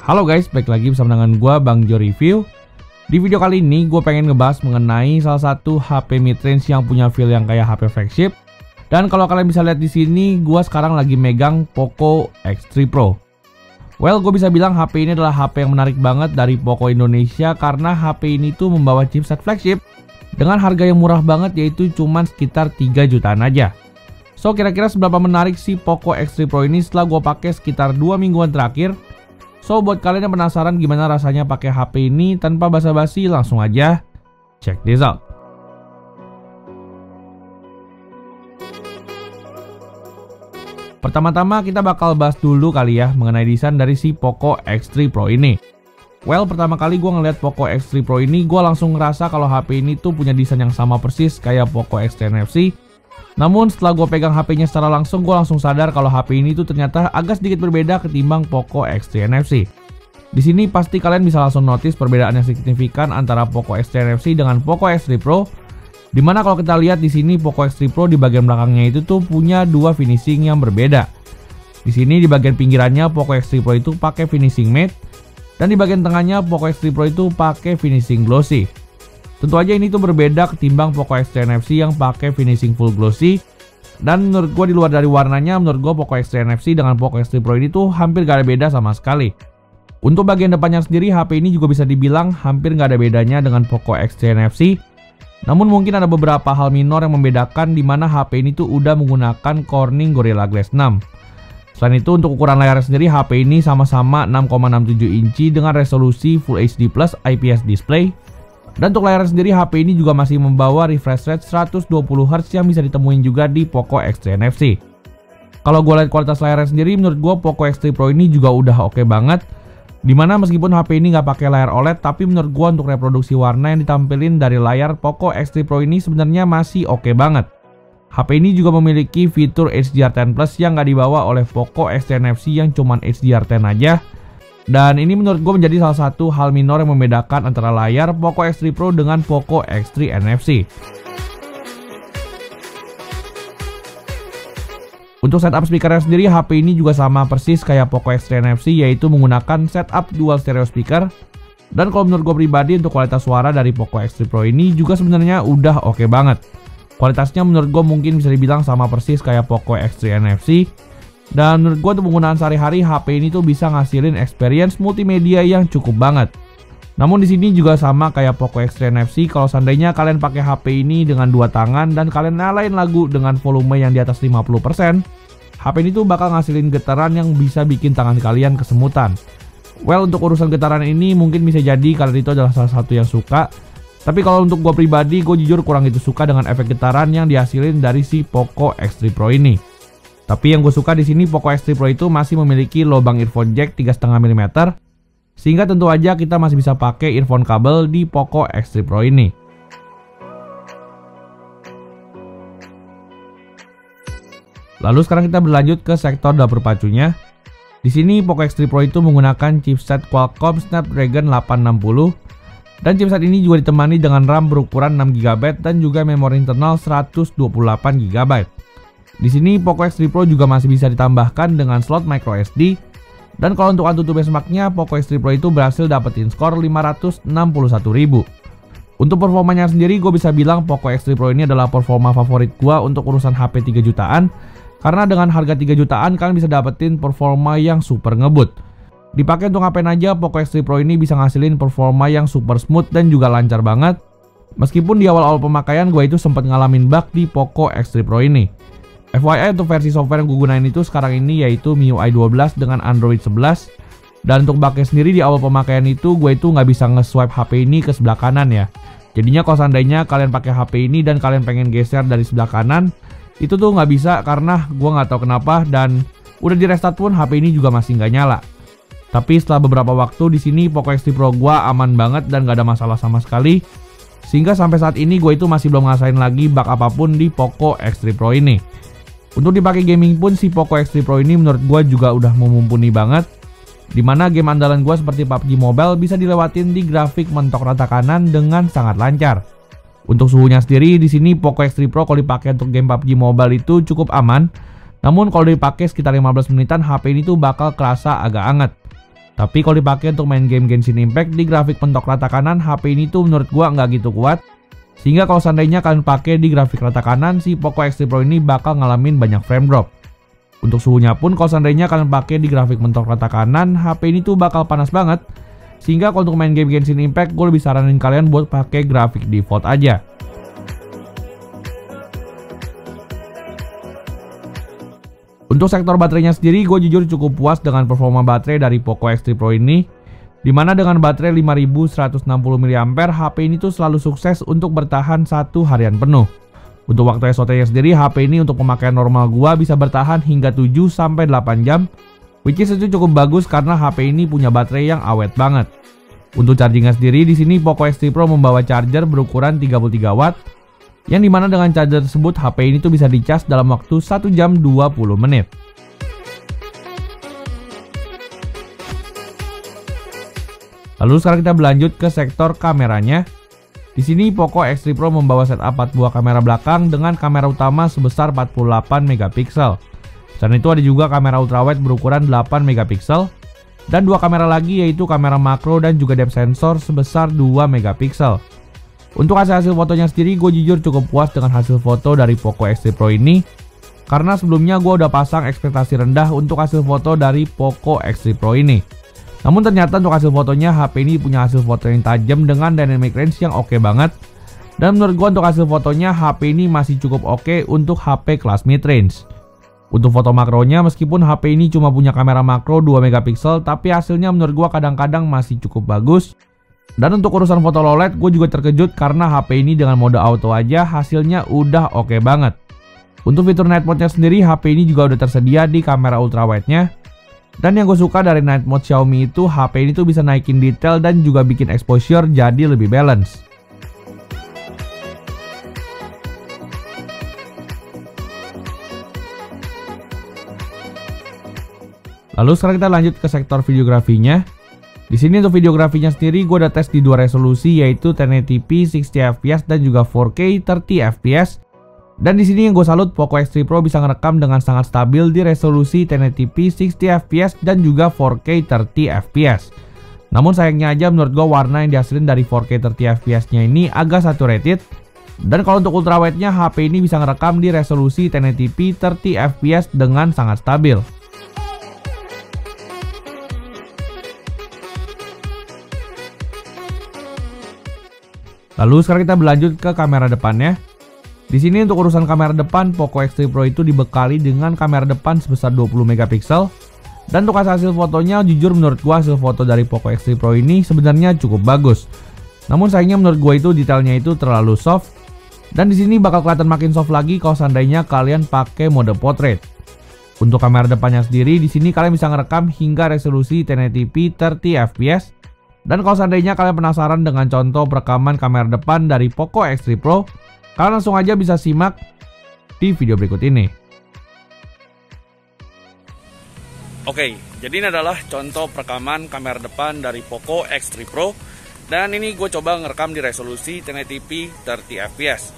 Halo guys, balik lagi bersama dengan gue Bang Jo Review. Di video kali ini gue pengen ngebahas mengenai salah satu HP midrange yang punya feel yang kayak HP flagship. Dan kalau kalian bisa lihat di sini, gue sekarang lagi megang Poco X3 Pro. Well, gue bisa bilang HP ini adalah HP yang menarik banget dari Poco Indonesia karena HP ini tuh membawa chipset flagship dengan harga yang murah banget, yaitu cuman sekitar 3 jutaan aja. So, kira-kira seberapa menarik sih Poco X3 Pro ini setelah gue pakai sekitar 2 mingguan terakhir? So, buat kalian yang penasaran gimana rasanya pakai HP ini, tanpa basa-basi langsung aja check this out. Pertama-tama kita bakal bahas dulu kali ya mengenai desain dari si Poco X3 Pro ini. Well, pertama kali gue ngeliat Poco X3 Pro ini, gue langsung ngerasa kalau HP ini tuh punya desain yang sama persis kayak Poco X3 NFC. Namun setelah gue pegang HP-nya secara langsung, gue langsung sadar kalau HP ini tuh ternyata agak sedikit berbeda ketimbang Poco X3 NFC. Di sini pasti kalian bisa langsung notice perbedaan yang signifikan antara Poco X3 NFC dengan Poco X3 Pro. Dimana kalau kita lihat di sini Poco X3 Pro di bagian belakangnya itu tuh punya dua finishing yang berbeda. Di sini di bagian pinggirannya Poco X3 Pro itu pakai finishing matte, dan di bagian tengahnya Poco X3 Pro itu pakai finishing glossy. Tentu aja ini tuh berbeda ketimbang Poco X3 NFC yang pakai finishing full glossy. Dan menurut gue di luar dari warnanya, menurut gue Poco X3 NFC dengan Poco X3 Pro ini tuh hampir gak ada beda sama sekali. Untuk bagian depannya sendiri, HP ini juga bisa dibilang hampir gak ada bedanya dengan Poco X3 NFC. Namun mungkin ada beberapa hal minor yang membedakan, dimana HP ini tuh udah menggunakan Corning Gorilla Glass 6. Selain itu, untuk ukuran layarnya sendiri, HP ini sama-sama 6,67 inci dengan resolusi Full HD Plus IPS display. Dan untuk layar sendiri, HP ini juga masih membawa refresh rate 120Hz yang bisa ditemuin juga di Poco X3 NFC. Kalau gue lihat kualitas layarnya sendiri, menurut gue Poco X3 Pro ini juga udah oke banget. Dimana meskipun HP ini nggak pakai layar OLED, tapi menurut gue untuk reproduksi warna yang ditampilin dari layar Poco X3 Pro ini sebenarnya masih oke banget. HP ini juga memiliki fitur HDR10 Plus yang nggak dibawa oleh Poco X3 NFC yang cuman HDR10 aja. Dan ini menurut gue menjadi salah satu hal minor yang membedakan antara layar Poco X3 Pro dengan Poco X3 NFC. Untuk setup speakernya sendiri, HP ini juga sama persis kayak Poco X3 NFC, yaitu menggunakan setup dual stereo speaker. Dan kalau menurut gue pribadi, untuk kualitas suara dari Poco X3 Pro ini juga sebenarnya udah oke banget. Kualitasnya menurut gue mungkin bisa dibilang sama persis kayak Poco X3 NFC. Dan menurut gue untuk penggunaan sehari-hari, HP ini tuh bisa ngasilin experience multimedia yang cukup banget. Namun di sini juga sama kayak Poco X3 NFC, kalau seandainya kalian pakai HP ini dengan dua tangan dan kalian nyalain lagu dengan volume yang di atas 50%, HP ini tuh bakal ngasilin getaran yang bisa bikin tangan kalian kesemutan. Well, untuk urusan getaran ini mungkin bisa jadi kalian itu adalah salah satu yang suka. Tapi kalau untuk gue pribadi, gue jujur kurang gitu suka dengan efek getaran yang dihasilin dari si Poco X3 Pro ini. Tapi yang gue suka di sini Poco X3 Pro itu masih memiliki lubang earphone jack 3,5 mm, sehingga tentu aja kita masih bisa pakai earphone kabel di Poco X3 Pro ini. Lalu sekarang kita berlanjut ke sektor dapur pacunya. Di sini Poco X3 Pro itu menggunakan chipset Qualcomm Snapdragon 860, dan chipset ini juga ditemani dengan RAM berukuran 6GB dan juga memori internal 128GB. Di sini Poco X3 Pro juga masih bisa ditambahkan dengan slot micro SD. Dan kalau untuk AnTuTu benchmarknya, Poco X3 Pro itu berhasil dapetin skor 561.000. Untuk performanya sendiri, gue bisa bilang Poco X3 Pro ini adalah performa favorit gue untuk urusan HP 3 jutaan. Karena dengan harga 3 jutaan, kalian bisa dapetin performa yang super ngebut. Dipakai untuk ngapain aja, Poco X3 Pro ini bisa ngasilin performa yang super smooth dan juga lancar banget. Meskipun di awal-awal pemakaian gue itu sempat ngalamin bug di Poco X3 Pro ini. FYI, untuk versi software yang gue gunain itu sekarang ini yaitu MIUI 12 dengan Android 11. Dan untuk bugnya sendiri di awal pemakaian itu gue itu nggak bisa nge-swipe HP ini ke sebelah kanan ya. Jadinya kalau seandainya kalian pakai HP ini dan kalian pengen geser dari sebelah kanan, itu tuh nggak bisa karena gue nggak tahu kenapa, dan udah di restart pun HP ini juga masih nggak nyala. Tapi setelah beberapa waktu di sini Poco X3 Pro gue aman banget dan nggak ada masalah sama sekali. Sehingga sampai saat ini gue itu masih belum ngerasain lagi bug apapun di Poco X3 Pro ini. Untuk dipakai gaming pun si Poco X3 Pro ini menurut gue juga udah mumpuni banget. Dimana game andalan gue seperti PUBG Mobile bisa dilewatin di grafik mentok rata kanan dengan sangat lancar. Untuk suhunya sendiri di sini Poco X3 Pro kalau dipakai untuk game PUBG Mobile itu cukup aman. Namun kalau dipakai sekitar 15 menitan, HP ini tuh bakal kerasa agak anget. Tapi kalau dipakai untuk main game Genshin Impact di grafik mentok rata kanan, HP ini tuh menurut gua nggak gitu kuat. Sehingga kalau seandainya kalian pakai di grafik rata kanan, si Poco X3 Pro ini bakal ngalamin banyak frame drop. Untuk suhunya pun kalau seandainya kalian pakai di grafik mentok rata kanan, HP ini tuh bakal panas banget. Sehingga kalau untuk main game Genshin Impact, gue lebih saranin kalian buat pakai grafik default aja. Untuk sektor baterainya sendiri, gue jujur cukup puas dengan performa baterai dari Poco X3 Pro ini. Dimana dengan baterai 5160 mAh, HP ini tuh selalu sukses untuk bertahan 1 harian penuh. Untuk waktu SOT-nya sendiri, HP ini untuk pemakaian normal gua bisa bertahan hingga 7-8 jam, which is itu cukup bagus karena HP ini punya baterai yang awet banget. Untuk chargingnya sendiri, di sini Poco X3 Pro membawa charger berukuran 33 watt, yang dimana dengan charger tersebut HP ini tuh bisa dicas dalam waktu 1 jam 20 menit. Lalu sekarang kita berlanjut ke sektor kameranya. Di sini Poco X3 Pro membawa setup 4 buah kamera belakang dengan kamera utama sebesar 48 megapiksel. Selain itu ada juga kamera ultrawide berukuran 8 megapiksel dan 2 kamera lagi yaitu kamera makro dan juga depth sensor sebesar 2 megapiksel. Untuk hasil fotonya sendiri, gue jujur cukup puas dengan hasil foto dari Poco X3 Pro ini karena sebelumnya gue udah pasang ekspektasi rendah untuk hasil foto dari Poco X3 Pro ini. Namun ternyata untuk hasil fotonya, HP ini punya hasil foto yang tajam dengan dynamic range yang oke banget. Dan menurut gua untuk hasil fotonya, HP ini masih cukup oke untuk HP kelas mid range. Untuk foto makronya, meskipun HP ini cuma punya kamera makro 2 megapiksel, tapi hasilnya menurut gua kadang-kadang masih cukup bagus. Dan untuk urusan foto low light, gue juga terkejut karena HP ini dengan mode auto aja hasilnya udah oke banget. Untuk fitur night mode-nya sendiri, HP ini juga udah tersedia di kamera ultrawide-nya. Dan yang gue suka dari night mode Xiaomi itu, HP ini tuh bisa naikin detail dan juga bikin exposure jadi lebih balance. Lalu sekarang kita lanjut ke sektor videografinya. Di sini untuk videografinya sendiri gue udah tes di 2 resolusi yaitu 1080p 60fps dan juga 4K 30fps. Dan di sini yang gue salut, Poco X3 Pro bisa ngerekam dengan sangat stabil di resolusi 1080p 60fps dan juga 4K 30fps. Namun sayangnya aja menurut gue warna yang dihasilin dari 4K 30fps-nya ini agak saturated. Dan kalau untuk ultrawide-nya, HP ini bisa ngerekam di resolusi 1080p 30fps dengan sangat stabil. Lalu sekarang kita berlanjut ke kamera depannya. Di sini untuk urusan kamera depan, Poco X3 Pro itu dibekali dengan kamera depan sebesar 20 megapiksel. Dan untuk hasil fotonya, jujur menurut gua hasil foto dari Poco X3 Pro ini sebenarnya cukup bagus. Namun sayangnya menurut gua itu detailnya itu terlalu soft. Dan di sini bakal kelihatan makin soft lagi kalau seandainya kalian pakai mode portrait. Untuk kamera depannya sendiri, di sini kalian bisa ngerekam hingga resolusi 1080p 30fps. Dan kalau seandainya kalian penasaran dengan contoh perekaman kamera depan dari Poco X3 Pro, kalian langsung aja bisa simak di video berikut ini. Oke, jadi ini adalah contoh perekaman kamera depan dari Poco X3 Pro. Dan ini gue coba ngerekam di resolusi 1080p 30fps.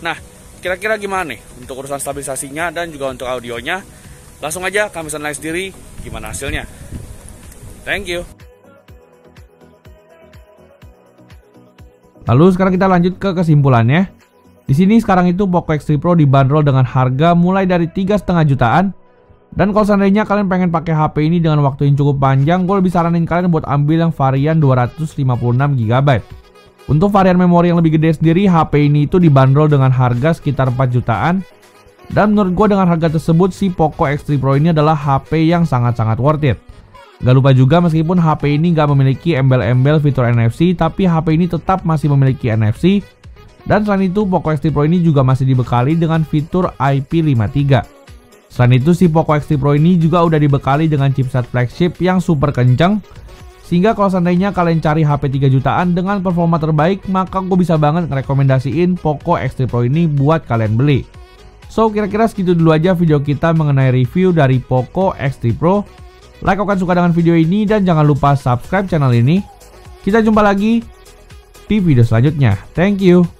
Nah, kira-kira gimana nih untuk urusan stabilisasinya dan juga untuk audionya? Langsung aja kalian bisa nilai sendiri gimana hasilnya. Thank you. Lalu sekarang kita lanjut ke kesimpulannya. Di sini sekarang itu Poco X3 Pro dibanderol dengan harga mulai dari 3,5 jutaan. Dan kalau seandainya kalian pengen pakai HP ini dengan waktu yang cukup panjang, gue lebih saranin kalian buat ambil yang varian 256GB. Untuk varian memori yang lebih gede sendiri, HP ini itu dibanderol dengan harga sekitar 4 jutaan. Dan menurut gue dengan harga tersebut, si Poco X3 Pro ini adalah HP yang sangat-sangat worth it. Gak lupa juga meskipun HP ini gak memiliki embel-embel fitur NFC, tapi HP ini tetap masih memiliki NFC. Dan selain itu, Poco X3 Pro ini juga masih dibekali dengan fitur IP53. Selain itu, si Poco X3 Pro ini juga udah dibekali dengan chipset flagship yang super kencang. Sehingga kalau seandainya kalian cari HP 3 jutaan dengan performa terbaik, maka gue bisa banget ngerekomendasiin Poco X3 Pro ini buat kalian beli. So, kira-kira segitu dulu aja video kita mengenai review dari Poco X3 Pro. Like kalau kalian suka dengan video ini dan jangan lupa subscribe channel ini. Kita jumpa lagi di video selanjutnya. Thank you.